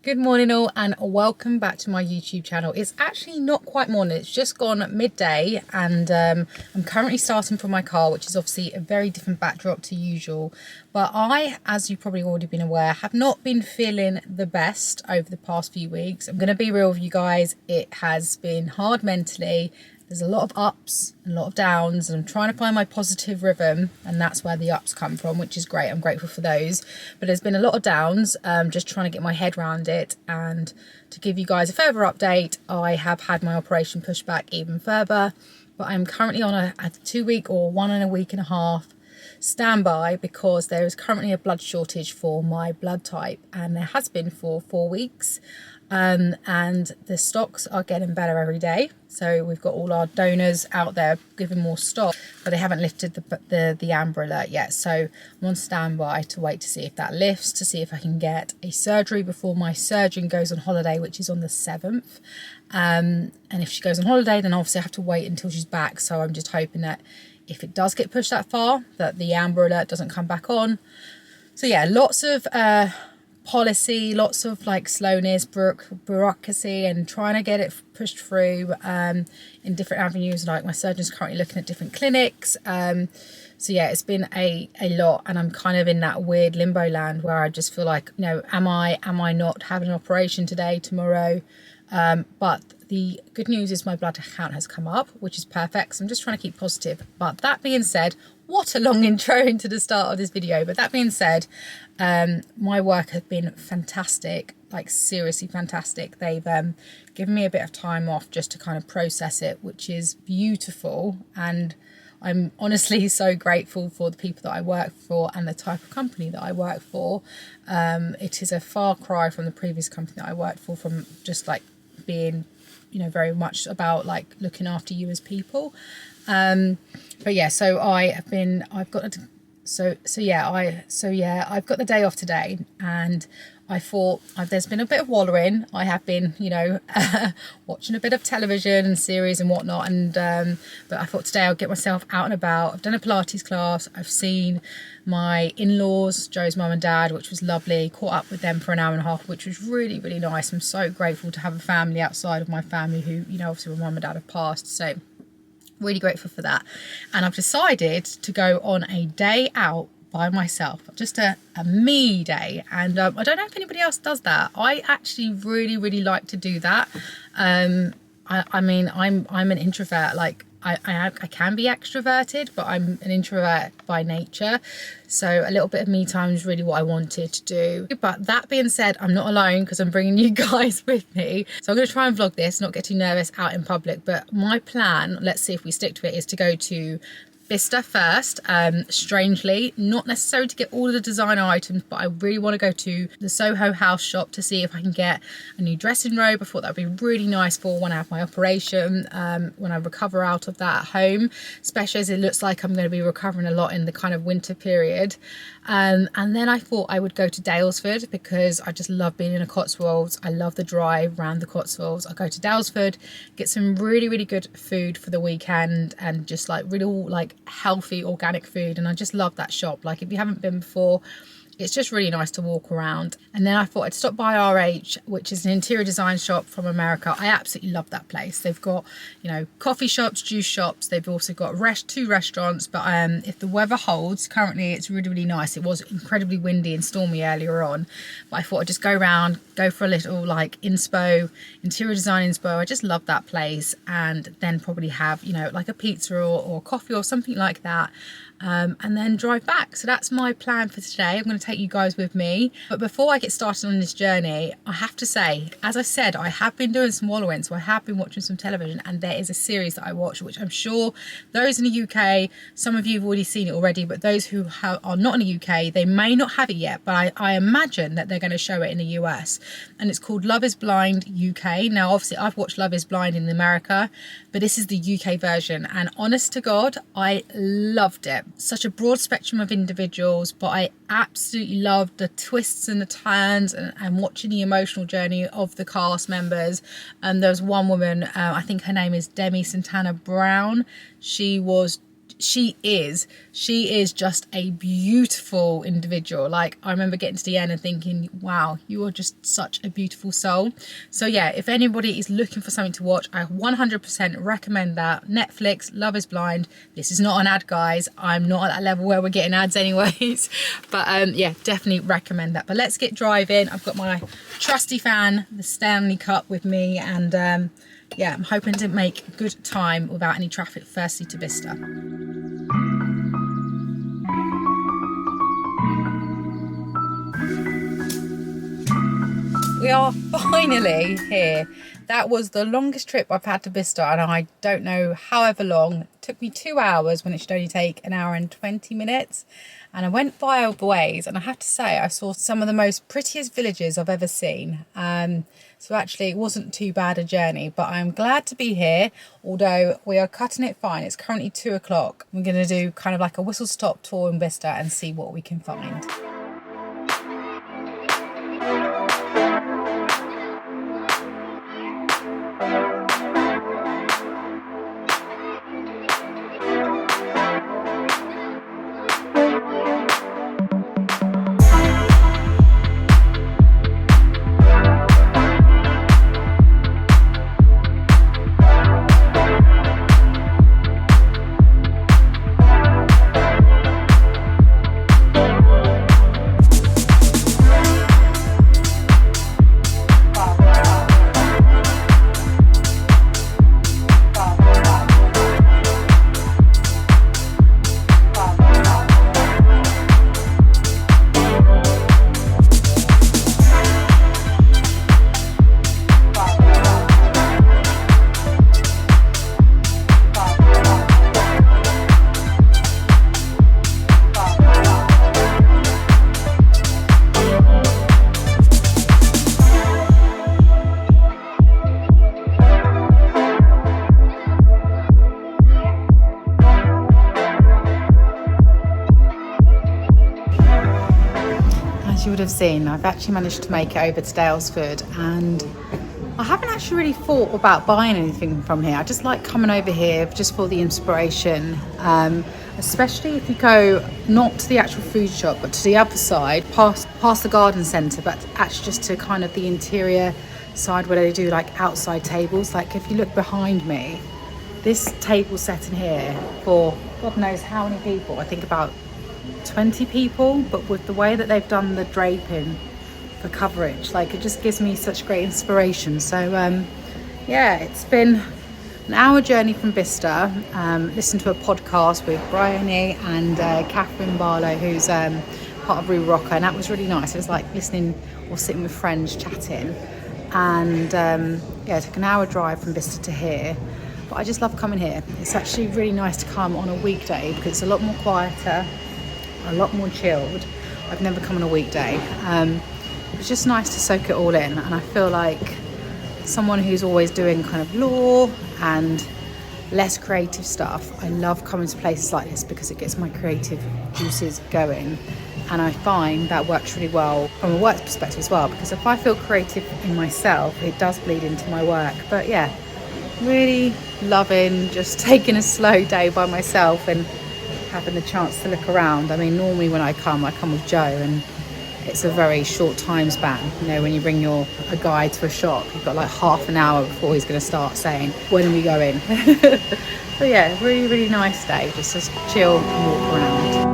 Good morning all, and welcome back to my YouTube channel. It's actually not quite morning, it's just gone midday, and I'm currently starting from my car, which is obviously a very different backdrop to usual. But I, as you've probably already been aware, have not been feeling the best over the past few weeks. I'm going to be real with you guys, it has been hard mentally. There's a lot of ups and a lot of downs, and I'm trying to find my positive rhythm, and that's where the ups come from, which is great. I'm grateful for those. But there's been a lot of downs, just trying to get my head around it. And to give you guys a further update, I have had my operation pushed back even further, but I'm currently on a 2-week or 1 week and a half standby because there is currently a blood shortage for my blood type, and there has been for 4 weeks. And the stocks are getting better every day. So we've got all our donors out there giving more stock, but they haven't lifted the amber alert yet. So I'm on standby to wait to see if that lifts, to see if I can get a surgery before my surgeon goes on holiday, which is on the 7th. And if she goes on holiday, then obviously I have to wait until she's back. So I'm just hoping that if it does get pushed that far, that the amber alert doesn't come back on. So yeah, lots of policy, lots of like slowness, bureaucracy, and trying to get it pushed through in different avenues. Like my surgeon's currently looking at different clinics. So yeah, it's been a lot, and I'm kind of in that weird limbo land where I just feel like, you know, am I not having an operation today, tomorrow? But the good news is my blood count has come up, which is perfect. So I'm just trying to keep positive. But that being said, what a long intro into the start of this video. But that being said, my work has been fantastic, like seriously fantastic. They've given me a bit of time off just to kind of process it, which is beautiful. And I'm honestly so grateful for the people that I work for and the type of company that I work for. It is a far cry from the previous company that I worked for, from just like being, you know, very much about like looking after you as people. But yeah, so I've got the day off today, and I thought there's been a bit of wallowing. I have been, you know, watching a bit of television and series and whatnot, and but I thought today I'll get myself out and about. I've done a Pilates class. I've seen my in-laws, Joe's mum and dad, which was lovely. Caught up with them for an hour and a half, which was really, really nice. I'm so grateful to have a family outside of my family who, you know, obviously my mum and dad have passed, so really grateful for that. And I've decided to go on a day out by myself, just a me day. And I don't know if anybody else does that. I actually really, really like to do that. I mean, I'm an introvert. Like I can be extroverted, but I'm an introvert by nature. So a little bit of me time is really what I wanted to do. But that being said, I'm not alone because I'm bringing you guys with me. So I'm going to try and vlog this, not get too nervous out in public. But my plan, let's see if we stick to it, is to go to Bicester first. Strangely, not necessarily to get all of the designer items, but I really want to go to the Soho House shop to see if I can get a new dressing robe. I thought that would be really nice for when I have my operation, when I recover out of that at home, especially as it looks like I'm going to be recovering a lot in the kind of winter period. And then I thought I would go to Daylesford because I just love being in the Cotswolds. I love the drive around the Cotswolds. I'll go to Daylesford, get some really, really good food for the weekend, and just like really like healthy organic food. And I just love that shop. Like if you haven't been before, it's just really nice to walk around. And then I thought I'd stop by RH, which is an interior design shop from America. I absolutely love that place. They've got, you know, coffee shops, juice shops. They've also got 2 restaurants. But if the weather holds, currently it's really, really nice. It was incredibly windy and stormy earlier on, but I thought I'd just go around, go for a little like interior design inspo. I just love that place. And then probably have, you know, like a pizza or coffee or something like that. And then drive back. So that's my plan for today. I'm going to take you guys with me. But before I get started on this journey, I have to say, as I said, I have been doing some wallowing. So I have been watching some television, and there is a series that I watch, which I'm sure those in the UK, some of you have already seen it already, but those who are not in the UK, they may not have it yet, but I imagine that they're going to show it in the US. And it's called Love is Blind UK. Now, obviously, I've watched Love is Blind in America, but this is the UK version. And honest to God, I loved it. Such a broad spectrum of individuals, but I absolutely loved the twists and the turns, and watching the emotional journey of the cast members. There was one woman, I think her name is Demi Santana Brown. She was she is just a beautiful individual. Like, I remember getting to the end and thinking, wow, you are just such a beautiful soul. So yeah, if anybody is looking for something to watch, I 100% recommend that. Netflix, Love is Blind. This is not an ad, guys. I'm not at that level where we're getting ads anyways. But yeah, definitely recommend that. But let's get driving. I've got my trusty fan, the Stanley Cup, with me, and yeah, I'm hoping to make good time without any traffic firstly to Bicester. We are finally here. That was the longest trip I've had to Bicester, and I don't know however long. It took me 2 hours when it should only take an hour and 20 minutes. And I went via all the ways, and I have to say I saw some of the most prettiest villages I've ever seen. So actually it wasn't too bad a journey, but I'm glad to be here, although we are cutting it fine. It's currently 2 o'clock. I'm going to do kind of like a whistle stop tour in Bicester and see what we can find. As you would have seen, I've actually managed to make it over to Daylesford, and I haven't actually really thought about buying anything from here. I just like coming over here just for the inspiration, especially if you go not to the actual food shop but to the other side, past the garden centre, but actually just to kind of the interior side where they do like outside tables. Like if you look behind me, this table set in here for God knows how many people, I think about 20 people, but with the way that they've done the draping for coverage, like it just gives me such great inspiration. So yeah, it's been an hour journey from Bicester. Listened to a podcast with Bryony and Catherine Barlow, who's part of Rue Rocker, and that was really nice. It was like listening or sitting with friends chatting, and yeah, it took an hour drive from Bicester to here. But I just love coming here. It's actually really nice to come on a weekday because it's a lot more quieter, a lot more chilled. I've never come on a weekday. It's just nice to soak it all in, and I feel like someone who's always doing kind of law and less creative stuff, I love coming to places like this because it gets my creative juices going, and I find that works really well from a work perspective as well, because if I feel creative in myself, it does bleed into my work. But yeah, really loving just taking a slow day by myself and having the chance to look around. I mean, normally when I come with Joe, and it's a very short time span. You know, when you bring a guy to a shop, you've got like half an hour before he's going to start saying, when are we going? So yeah, really, really nice day, just to chill and walk around.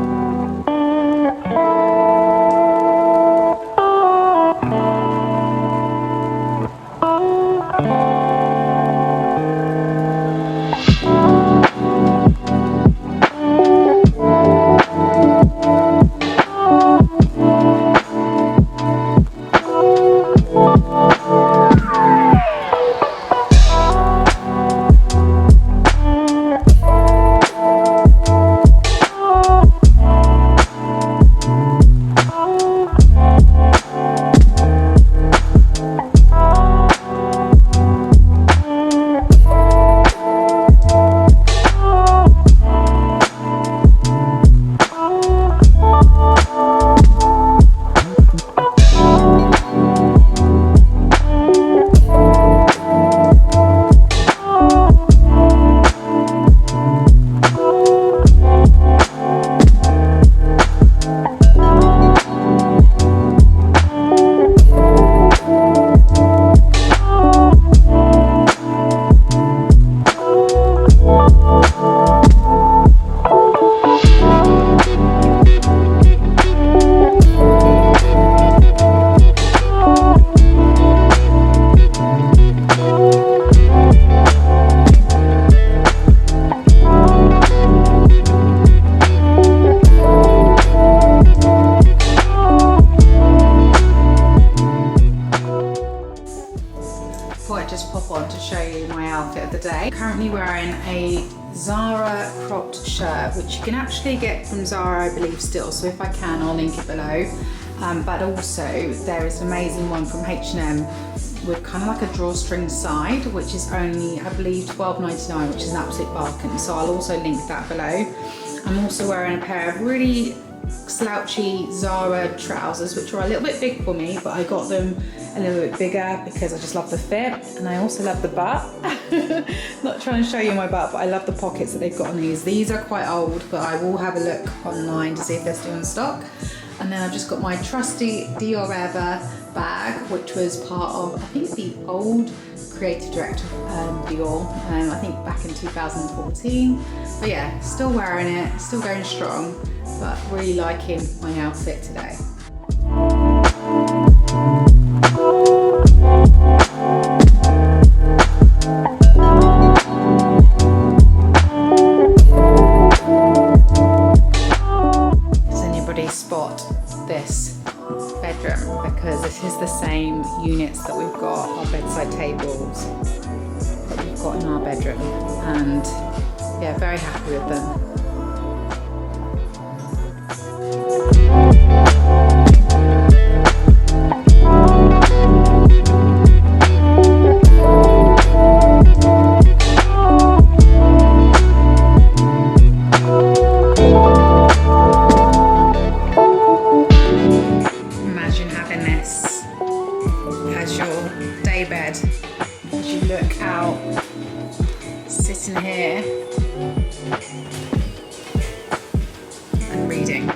just pop on to show you my outfit of the day. Currently wearing a Zara cropped shirt, which you can actually get from Zara, I believe, still. So if I can, I'll link it below. But also there is an amazing one from H&M with kind of like a drawstring side, which is only, I believe, £12.99, which is an absolute bargain. So I'll also link that below. I'm also wearing a pair of really slouchy Zara trousers, which are a little bit big for me, but I got them a little bit bigger because I just love the fit, and I also love the butt. Not trying to show you my butt, but I love the pockets that they've got on these. These are quite old, but I will have a look online to see if they're still in stock. And then I've just got my trusty Dior Ever bag, which was part of, I think, the old creative director of Dior, I think back in 2014. But yeah, still wearing it, still going strong, but really liking my outfit today. Does anybody spot this bedroom? Because this is the same units that we've got, our bedside tables that we've got in our bedroom, and yeah, very happy with them. Imagine having this as your day bed, as you look out, sitting here and reading.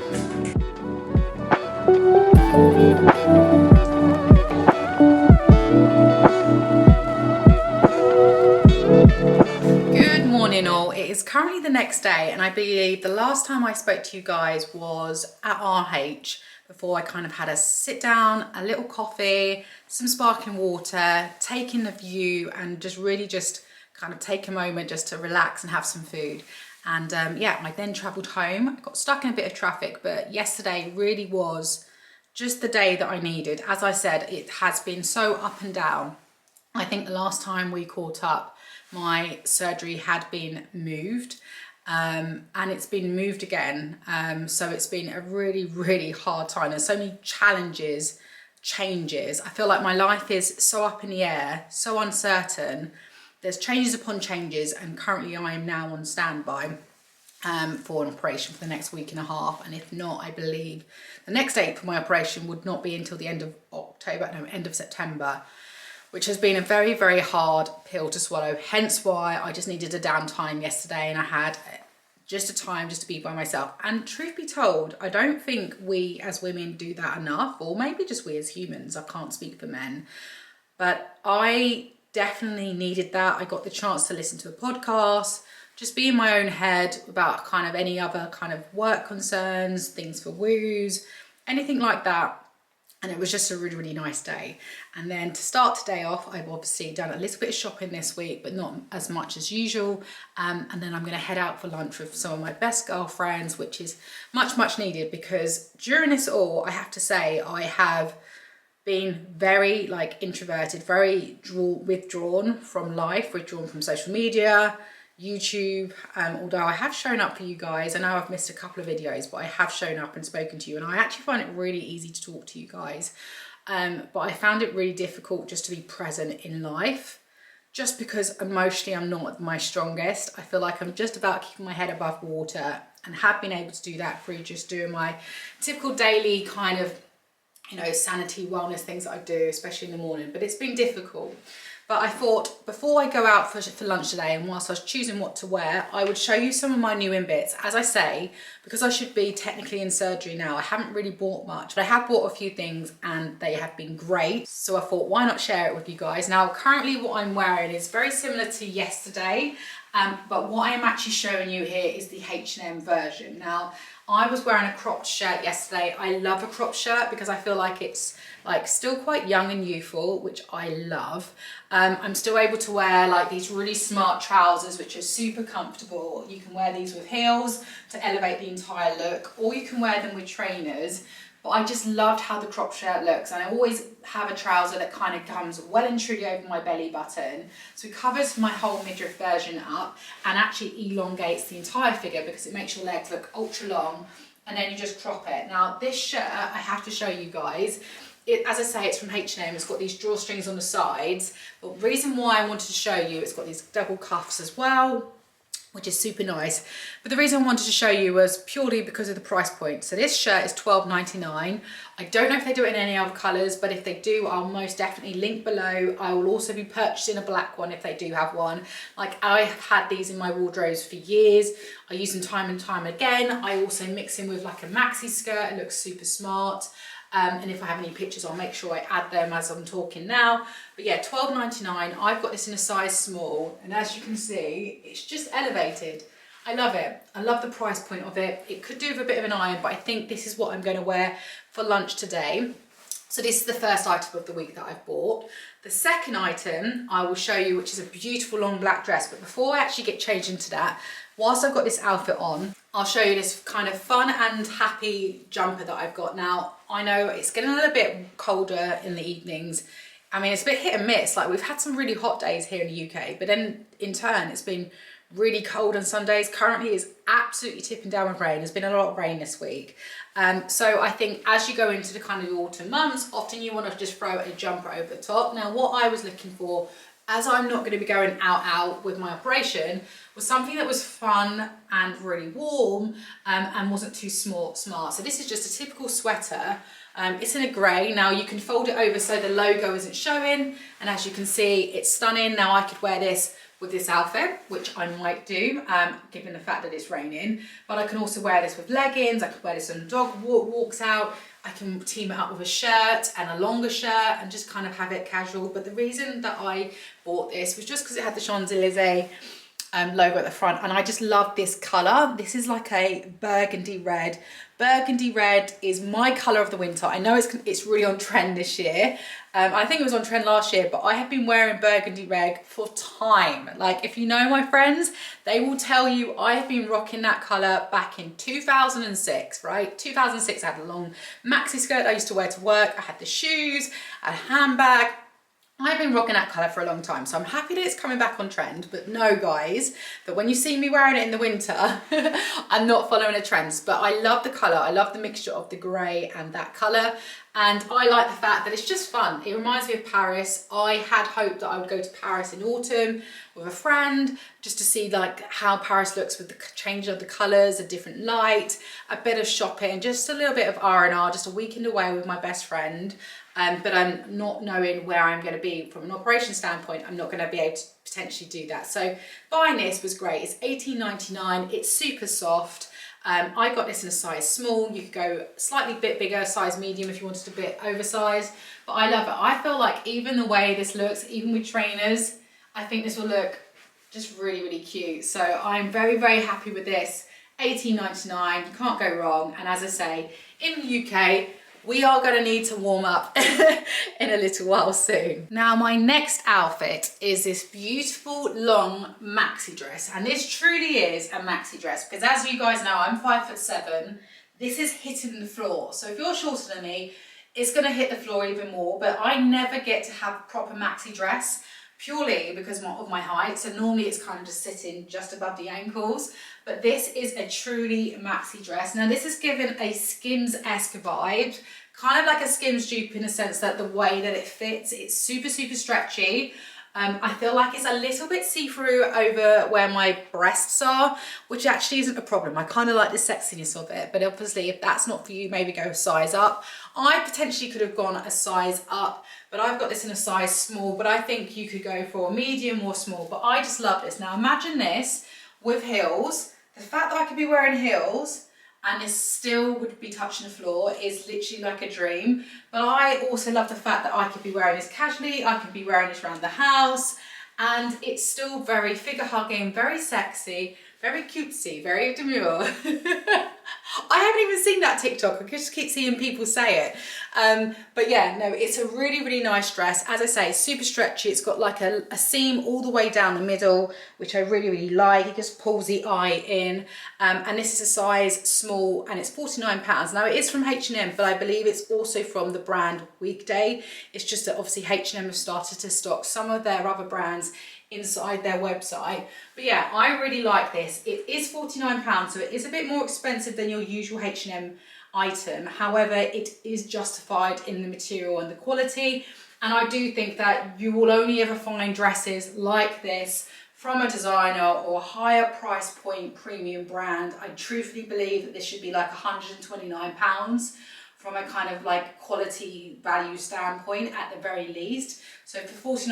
Good morning all. It is currently the next day, and I believe the last time I spoke to you guys was at RH, before I kind of had a sit down, a little coffee, some sparkling water, take in the view, and just really just kind of take a moment just to relax and have some food. And yeah, I then travelled home. I got stuck in a bit of traffic, but yesterday really was just the day that I needed. As I said, it has been so up and down. I think the last time we caught up, my surgery had been moved. And it's been moved again, so it's been a really, really hard time. There's so many challenges, changes. I feel like my life is so up in the air, so uncertain. There's changes upon changes, and currently I am now on standby for an operation for the next week and a half, and if not, I believe the next date for my operation would not be until the end of end of September, which has been a very, very hard pill to swallow, hence why I just needed a downtime yesterday, and I had just a time just to be by myself. And truth be told, I don't think we as women do that enough, or maybe just we as humans. I can't speak for men, but I definitely needed that. I got the chance to listen to a podcast, just be in my own head about kind of any other kind of work concerns, things for woos, anything like that. And it was just a really, really nice day. And then to start today off, I've obviously done a little bit of shopping this week, but not as much as usual. And then I'm going to head out for lunch with some of my best girlfriends, which is much, much needed, because during this all, I have to say, I have been very introverted, very withdrawn from life, withdrawn from social media, YouTube, although I have shown up for you guys. I know I've missed a couple of videos, but I have shown up and spoken to you, and I actually find it really easy to talk to you guys. But I found it really difficult just to be present in life, just because emotionally I'm not my strongest. I feel like I'm just about keeping my head above water, and have been able to do that through just doing my typical daily kind of, sanity, wellness things that I do, especially in the morning. But it's been difficult. But I thought before I go out for lunch today, and whilst I was choosing what to wear, I would show you some of my new in bits. As I say, because I should be technically in surgery now, I haven't really bought much, but I have bought a few things and they have been great. So I thought, why not share it with you guys? Now, currently what I'm wearing is very similar to yesterday, but what I'm actually showing you here is the H&M version. Now, I was wearing a cropped shirt yesterday. I love a cropped shirt because I feel like it's still quite young and youthful, which I love. I'm still able to wear these really smart trousers, which are super comfortable. You can wear these with heels to elevate the entire look, or you can wear them with trainers. but I just loved how the crop shirt looks, and I always have a trouser that kind of comes well and truly over my belly button, so it covers my whole midriff version up and actually elongates the entire figure because it makes your legs look ultra long, and then you just crop it. Now this shirt, I have to show you guys, as I say, it's from H&M, it's got these drawstrings on the sides, but the reason why I wanted to show you, it's got these double cuffs as well, which is super nice. But the reason I wanted to show you was purely because of the price point. So this shirt is £12.99. I don't know if they do it in any other colours, but if they do, I'll most definitely link below. I will also be purchasing a black one if they do have one. Like, I have had these in my wardrobes for years. I use them time and time again. I also mix in with like a maxi skirt. It looks super smart. And if I have any pictures, I'll make sure I add them as I'm talking now. But yeah, £12.99. I've got this in a size small, and as you can see, it's just elevated. I love it. I love the price point of it. It could do with a bit of an iron, but I think this is what I'm going to wear for lunch today. So this is the first item of the week that I've bought. The second item I will show you, which is a beautiful long black dress. But before I actually get changed into that, whilst I've got this outfit on, I'll show you this kind of fun and happy jumper that I've got. Now, I know it's getting a little bit colder in the evenings. I mean, it's a bit hit and miss. Like, we've had some really hot days here in the UK, but then in turn, it's been really cold on some days. Currently, it's absolutely tipping down with rain. There's been a lot of rain this week. So I think as you go into the kind of the autumn months, often you want to just throw a jumper over the top. Now, what I was looking for, as I'm not going to be going out with my operation, was something that was fun and really warm, and wasn't too smart. So this is just a typical sweater. It's in a grey. Now you can fold it over so the logo isn't showing, and as you can see, it's stunning. Now I could wear this with this outfit, which I might do, given the fact that it's raining, but I can also wear this with leggings. I could wear this on dog walks out. I can team it up with a shirt and a longer shirt and just kind of have it casual. But the reason that I bought this was just because it had the Champs-Elysees logo at the front, and I just love this colour. This is like a burgundy red. Burgundy red is my colour of the winter. I know it's really on trend this year. I think it was on trend last year, but I have been wearing burgundy red for time. Like, if you know my friends, they will tell you I have been rocking that colour back in 2006, right? 2006, I had a long maxi skirt I used to wear to work. I had the shoes, I had a handbag. I've been rocking that colour for a long time, so I'm happy that it's coming back on trend. But know, guys, that when you see me wearing it in the winter, I'm not following a trend. But I love the colour. I love the mixture of the grey and that colour. And I like the fact that it's just fun. It reminds me of Paris. I had hoped that I would go to Paris in autumn with a friend, just to see like how Paris looks with the change of the colours, a different light, a bit of shopping, just a little bit of R&R, just a weekend away with my best friend. But I'm not knowing where I'm going to be from an operation standpoint, I'm not going to be able to potentially do that. So buying this was great. It's £18.99. It's super soft. I got this in a size small. You could go slightly bit bigger, size medium if you wanted a bit oversized. But I love it. I feel like even the way this looks, even with trainers, I think this will look just really, really cute. So I'm very, very happy with this. £18.99. You can't go wrong. And as I say, in the UK, we are going to need to warm up in a little while soon. Now, my next outfit is this beautiful long maxi dress. And this truly is a maxi dress because, as you guys know, I'm 5'7". This is hitting the floor. So if you're shorter than me, it's going to hit the floor even more. But I never get to have a proper maxi dress purely because of my height. So normally it's kind of just sitting just above the ankles. But this is a truly maxi dress. Now, this is given a Skims-esque vibe, kind of like a Skims dupe in the sense that the way that it fits, it's super, super stretchy. I feel like it's a little bit see-through over where my breasts are, which actually isn't a problem. I kind of like the sexiness of it, but obviously if that's not for you, maybe go a size up. I potentially could have gone a size up, but I've got this in a size small, but I think you could go for a medium or small, but I just love this. Now imagine this with heels. The fact that I could be wearing heels and this still would be touching the floor is literally like a dream. But I also love the fact that I could be wearing this casually, I could be wearing this around the house, and it's still very figure hugging, very sexy, Very cutesy, very demure. I haven't even seen that TikTok. I just keep seeing people say it. But yeah, no, it's a really, really nice dress. As I say, super stretchy. It's got like a seam all the way down the middle, which I really, really like. It just pulls the eye in. And this is a size small and it's £49. Now it is from H&M, but I believe it's also from the brand Weekday. It's just that obviously H&M have started to stock some of their other brands inside their website. But yeah, I really like this. It is £49, so it is a bit more expensive than your usual H&M item. However, it is justified in the material and the quality. And I do think that you will only ever find dresses like this from a designer or a higher price point premium brand. I truthfully believe that this should be like £129 from a kind of like quality value standpoint at the very least. So for £49,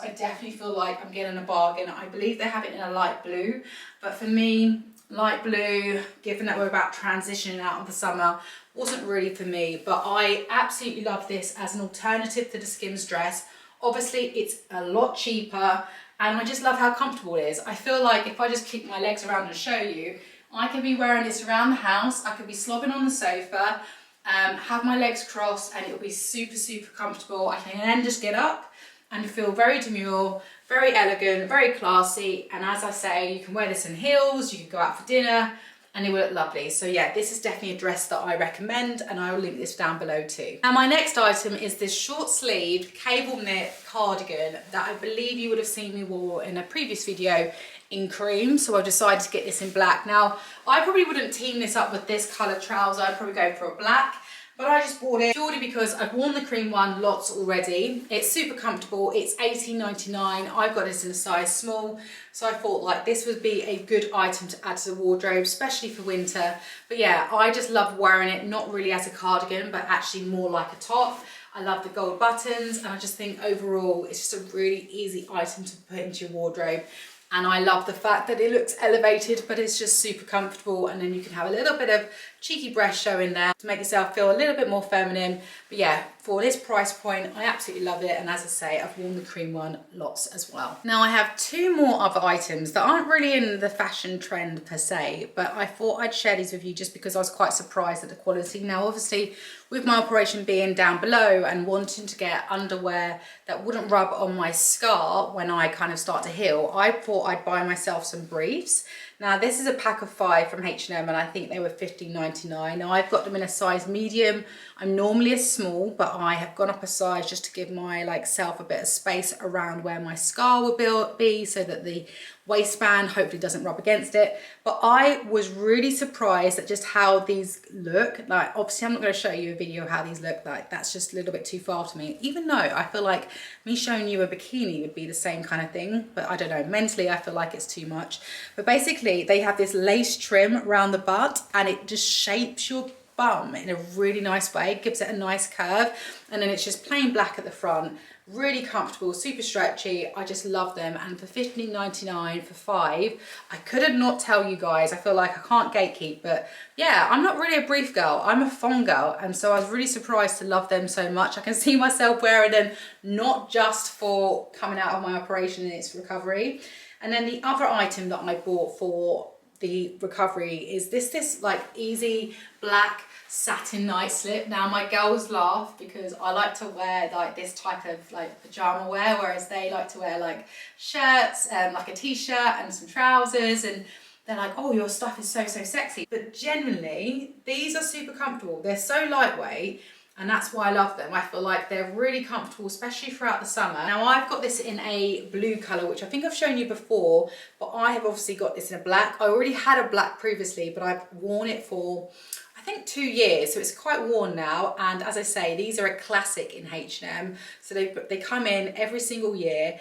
I definitely feel like I'm getting a bargain. I believe they have it in a light blue, but for me, light blue, given that we're about transitioning out of the summer, wasn't really for me. But I absolutely love this as an alternative to the Skims dress. Obviously, it's a lot cheaper, and I just love how comfortable it is. I feel like if I just kick my legs around and show you, I could be wearing this around the house, I could be slobbing on the sofa, have my legs crossed, and it'll be super, super comfortable. I can then just get up and feel very demure, very elegant, very classy. And as I say, you can wear this in heels, you can go out for dinner, and it will look lovely. So yeah, this is definitely a dress that I recommend, and I will link this down below too. Now my next item is this short sleeved cable knit cardigan that I believe you would have seen me wore in a previous video in cream. So I've decided to get this in black. Now, I probably wouldn't team this up with this colour trouser. I'd probably go for a black, but I just bought it purely because I've worn the cream one lots already. It's super comfortable. It's $18.99. I've got this in a size small, so I thought like this would be a good item to add to the wardrobe, especially for winter. But yeah, I just love wearing it, not really as a cardigan, but actually more like a top. I love the gold buttons, and I just think overall it's just a really easy item to put into your wardrobe. And I love the fact that it looks elevated, but it's just super comfortable. And then you can have a little bit of cheeky breast showing there to make yourself feel a little bit more feminine. But yeah, for this price point, I absolutely love it. And as I say, I've worn the cream one lots as well. Now I have two more other items that aren't really in the fashion trend per se, but I thought I'd share these with you just because I was quite surprised at the quality. Now, obviously, with my operation being down below and wanting to get underwear that wouldn't rub on my scar when I kind of start to heal, I thought I'd buy myself some briefs. Now this is a pack of 5 from H&M, and I think they were $15.99. Now I've got them in a size medium. I'm normally a small, but I have gone up a size just to give my self a bit of space around where my scar will be, so that the waistband hopefully doesn't rub against it. But I was really surprised at just how these look. Like, obviously I'm not going to show you a video of how these look like. That's just a little bit too far to me, even though I feel like me showing you a bikini would be the same kind of thing. But I don't know, mentally I feel like it's too much. But basically they have this lace trim around the butt, and it just shapes your bum in a really nice way. It gives it a nice curve, and then it's just plain black at the front. Really comfortable, super stretchy. I just love them. And for $15.99 for 5, I couldn't not tell you guys. I feel like I can't gatekeep, but yeah, I'm not really a brief girl, I'm a thong girl, and so I was really surprised to love them so much. I can see myself wearing them, not just for coming out of my operation and its recovery. And then the other item that I bought for the recovery is this like easy black satin night slip. Now my girls laugh because I like to wear like this type of like pajama wear, whereas they like to wear like shirts and like a t-shirt and some trousers, and they're like, oh, your stuff is so sexy. But genuinely, these are super comfortable. They're so lightweight, and that's why I love them. I feel like they're really comfortable, especially throughout the summer. Now I've got this in a blue color, which I think I've shown you before, but I have obviously got this in a black. I already had a black previously, but I've worn it for, I think, 2 years, so it's quite worn now. And as I say, these are a classic in H&M, so they come in every single year.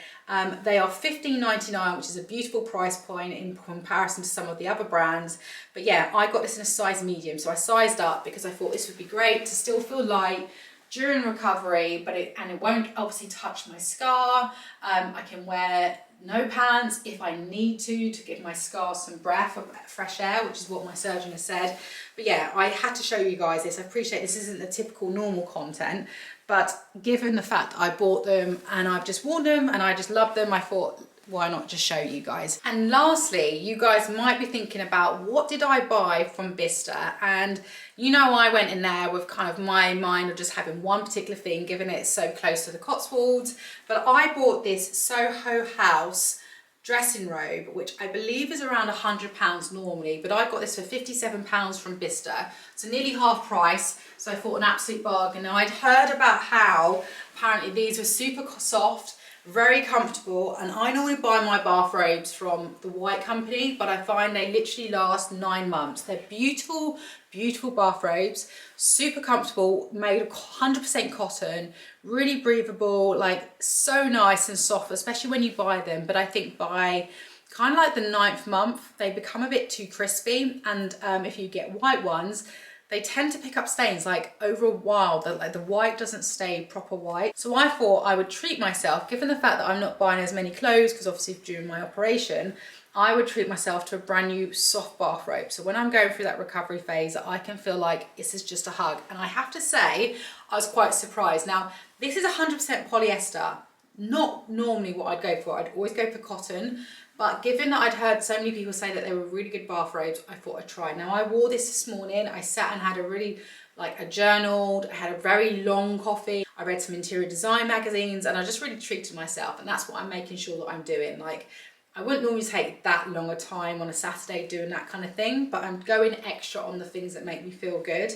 They are $15.99, which is a beautiful price point in comparison to some of the other brands. But yeah, I got this in a size medium, so I sized up because I thought this would be great to still feel light during recovery, but it won't obviously touch my scar. I can wear no pants if I need to give my scar some breath of fresh air, which is what my surgeon has said. But yeah, I had to show you guys this. I appreciate this isn't the typical normal content, But given the fact that I bought them and I've just worn them and I just love them, I thought, why not just show you guys? And lastly, you guys might be thinking about, what did I buy from Bicester? And you know, I went in there with kind of my mind of just having one particular thing, given it's so close to the Cotswolds. But I bought this Soho House dressing robe, which I believe is around £100 normally, but I got this for £57 from Bicester, so nearly half price. So I thought, an absolute bargain. Now, I'd heard about how apparently these were super soft, very comfortable, and I normally buy my bathrobes from the White Company, but I find they literally last 9 months. They're beautiful, beautiful bathrobes, super comfortable, made of 100% cotton, really breathable, like so nice and soft, especially when you buy them. But I think by kind of like the 9th month, they become a bit too crispy, and if you get white ones, they tend to pick up stains. Like over a while, the white doesn't stay proper white. So I thought I would treat myself, given the fact that I'm not buying as many clothes, because obviously during my operation, I would treat myself to a brand new soft bathrobe. So when I'm going through that recovery phase, I can feel like this is just a hug. And I have to say, I was quite surprised. Now, this is 100% polyester, not normally what I'd go for. I'd always go for cotton. But given that I'd heard so many people say that they were really good bathrobes, I thought I'd try. Now, I wore this morning. I sat and had I journaled, I had a very long coffee. I read some interior design magazines, and I just really treated myself. And that's what I'm making sure that I'm doing. Like, I wouldn't normally take that long a time on a Saturday doing that kind of thing, but I'm going extra on the things that make me feel good.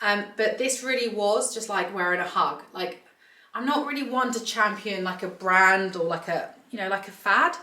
But this really was just like wearing a hug. Like, I'm not really one to champion like a brand or like a fad.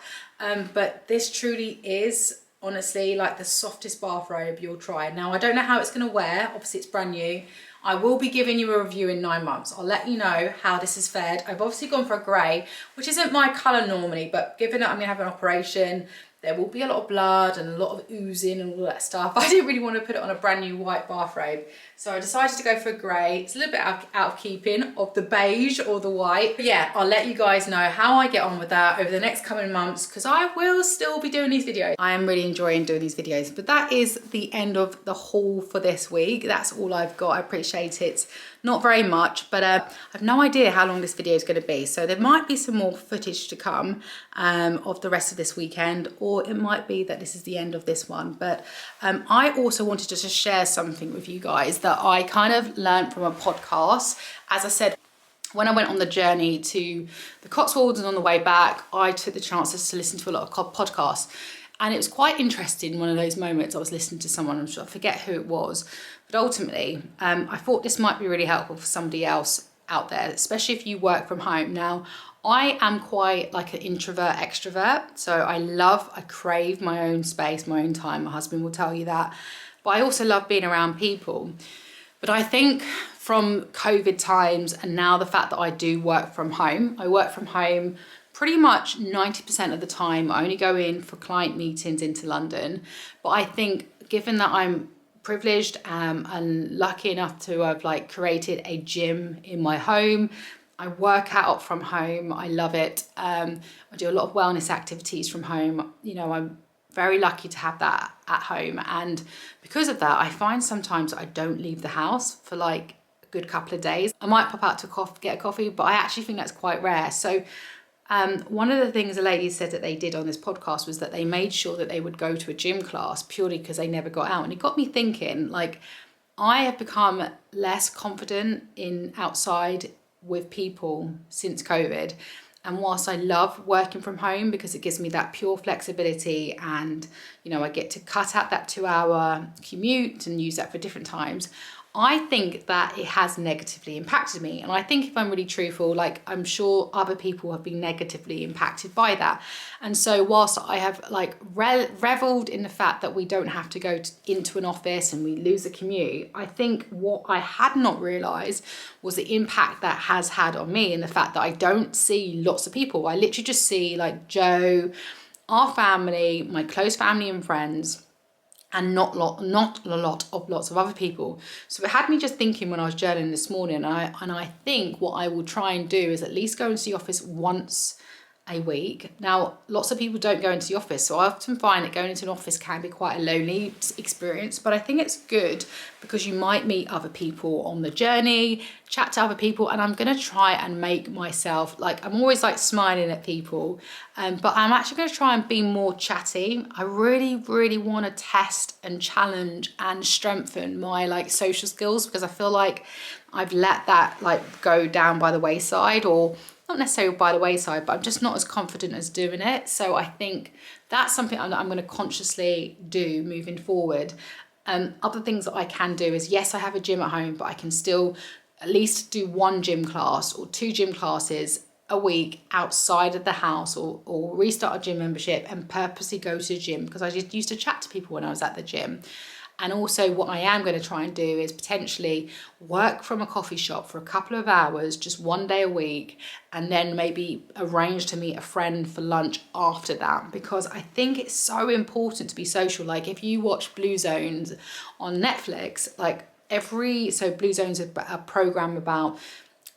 But this truly is honestly like the softest bathrobe you'll try. Now, I don't know how it's going to wear. Obviously, it's brand new. I will be giving you a review in 9 months. I'll let you know how this has fared. I've obviously gone for a grey, which isn't my colour normally, but given that I'm going to have an operation, there will be a lot of blood and a lot of oozing and all that stuff. I didn't really want to put it on a brand new white bathrobe. So I decided to go for a grey. It's a little bit out of keeping of the beige or the white. But yeah, I'll let you guys know how I get on with that over the next coming months, because I will still be doing these videos. I am really enjoying doing these videos. But that is the end of the haul for this week. That's all I've got. I appreciate it. Not very much, but I have no idea how long this video is going to be. So there might be some more footage to come of the rest of this weekend, or it might be that this is the end of this one. But I also wanted to just share something with you guys that I kind of learned from a podcast. As I said, when I went on the journey to the Cotswolds and on the way back, I took the chances to listen to a lot of podcasts. And it was quite interesting, one of those moments I was listening to someone, I forget who it was, but ultimately I thought this might be really helpful for somebody else out there, especially if you work from home. Now, I am quite like an introvert, extrovert, so I crave my own space, my own time. My husband will tell you that. But I also love being around people. But I think from COVID times and now the fact that I do work from home, I work from home pretty much 90% of the time. I only go in for client meetings into London. But I think given that I'm privileged and lucky enough to have like created a gym in my home, I work out from home. I love it. I do a lot of wellness activities from home. You know, I'm very lucky to have that at home. And because of that, I find sometimes I don't leave the house for like a good couple of days. I might pop out to get a coffee, but I actually think that's quite rare. So one of the things the ladies said that they did on this podcast was that they made sure that they would go to a gym class purely because they never got out. And it got me thinking, like, I have become less confident in outside with people since COVID. And whilst I love working from home because it gives me that pure flexibility and, you know, I get to cut out that 2-hour commute and use that for different times, I think that it has negatively impacted me. And I think if I'm really truthful, like I'm sure other people have been negatively impacted by that. And so whilst I have like reveled in the fact that we don't have to go into an office and we lose a commute, I think what I had not realised was the impact that has had on me and the fact that I don't see lots of people. I literally just see like Joe, our family, my close family and friends, and not a lot of lots of other people. So it had me just thinking when I was journaling this morning, and I think what I will try and do is at least go into the office once a week. Now, lots of people don't go into the office, so I often find that going into an office can be quite a lonely experience, but I think it's good because you might meet other people on the journey, chat to other people, and I'm gonna try and make myself, like, I'm always like smiling at people, but I'm actually gonna try and be more chatty. I really wanna test and challenge and strengthen my like social skills, because I feel like I've let that like go down by the wayside, or not necessarily by the wayside, but I'm just not as confident as doing it. So I think that's something I'm going to consciously do moving forward. Other things that I can do is, yes, I have a gym at home, but I can still at least do 1 gym class or 2 gym classes a week outside of the house, or restart a gym membership and purposely go to the gym, because I just used to chat to people when I was at the gym. And also what I am going to try and do is potentially work from a coffee shop for a couple of hours, just 1 day a week, and then maybe arrange to meet a friend for lunch after that, because I think it's so important to be social. Like if you watch Blue Zones on Netflix, like Blue Zones is a program about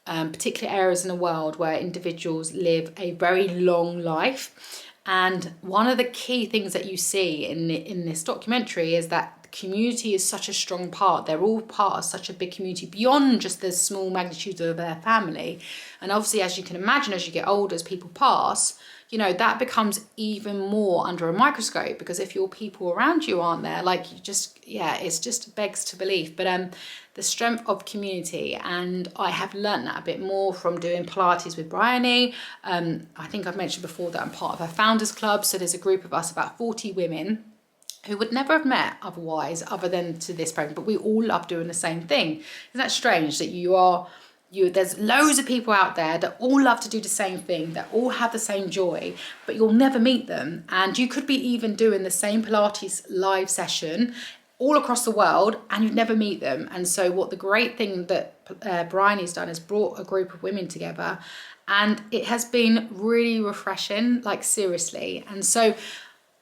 particular areas in the world where individuals live a very long life. And one of the key things that you see in this documentary is that community is such a strong part. They're all part of such a big community beyond just the small magnitude of their family. And obviously, as you can imagine, as you get older, as people pass, you know, that becomes even more under a microscope, because if your people around you aren't there, like you just, yeah, it's just begs to believe. But the strength of community, and I have learned that a bit more from doing Pilates with Bryony. I think I've mentioned before that I'm part of a founders club. So there's a group of us, about 40 women, who would never have met otherwise, other than to this program, but we all love doing the same thing. Isn't that strange that there's loads of people out there that all love to do the same thing, that all have the same joy, but you'll never meet them. And you could be even doing the same Pilates live session all across the world and you'd never meet them. And so what the great thing that Bryony's done is brought a group of women together, and it has been really refreshing, like seriously. And so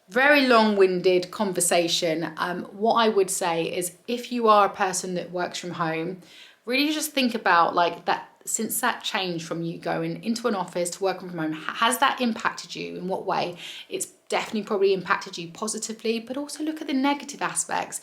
very long-winded conversation. What I would say is, if you are a person that works from home, really just think about like that, since that change from you going into an office to working from home, has that impacted you? In what way? It's definitely probably impacted you positively, but also look at the negative aspects.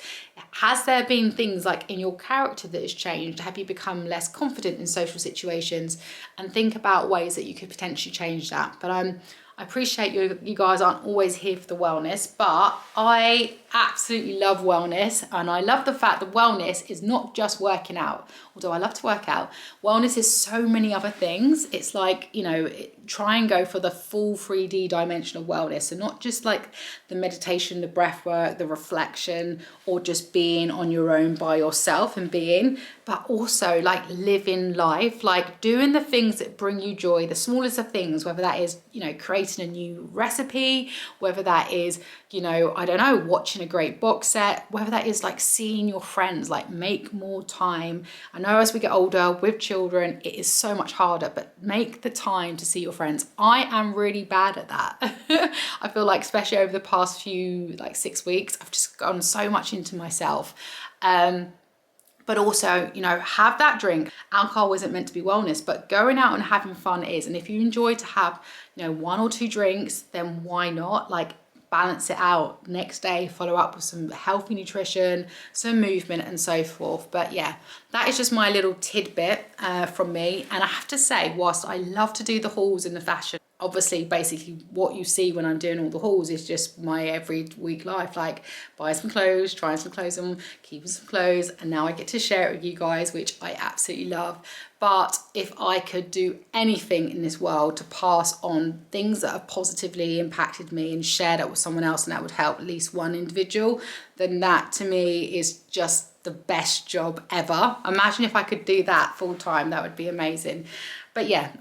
Has there been things like in your character that has changed? Have you become less confident in social situations? And think about ways that you could potentially change that. But I appreciate you guys aren't always here for the wellness, but I absolutely love wellness, and I love the fact that wellness is not just working out. Although I love to work out, wellness is so many other things. It's like, you know, try and go for the full 3D dimension of wellness. So not just like the meditation, the breath work, the reflection, or just being on your own by yourself and being, but also like living life, like doing the things that bring you joy, the smallest of things, whether that is, you know, creating a new recipe, whether that is, you know, I don't know, watching a great box set, whether that is like seeing your friends, like make more time. I know as we get older with children, it is so much harder, but make the time to see your friends. I am really bad at that. I feel like, especially over the past few, like 6 weeks, I've just gone so much into myself. But also, you know, have that drink. Alcohol isn't meant to be wellness, but going out and having fun is. And if you enjoy to have, you know, 1 or 2 drinks, then why not? Like, balance it out. Next day, follow up with some healthy nutrition, some movement, and so forth. But yeah, that is just my little tidbit from me. And I have to say, whilst I love to do the hauls in the fashion, obviously, basically what you see when I'm doing all the hauls is just my every week life, like buy some clothes, trying some clothes on, keeping some clothes, and now I get to share it with you guys, which I absolutely love. But if I could do anything in this world to pass on things that have positively impacted me and share that with someone else, and that would help at least one individual, then that to me is just the best job ever. Imagine if I could do that full time, that would be amazing. But yeah,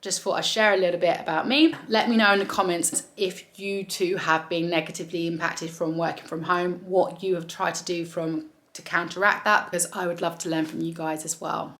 just thought I'd share a little bit about me. Let me know in the comments if you too have been negatively impacted from working from home, what you have tried to do to counteract that, because I would love to learn from you guys as well.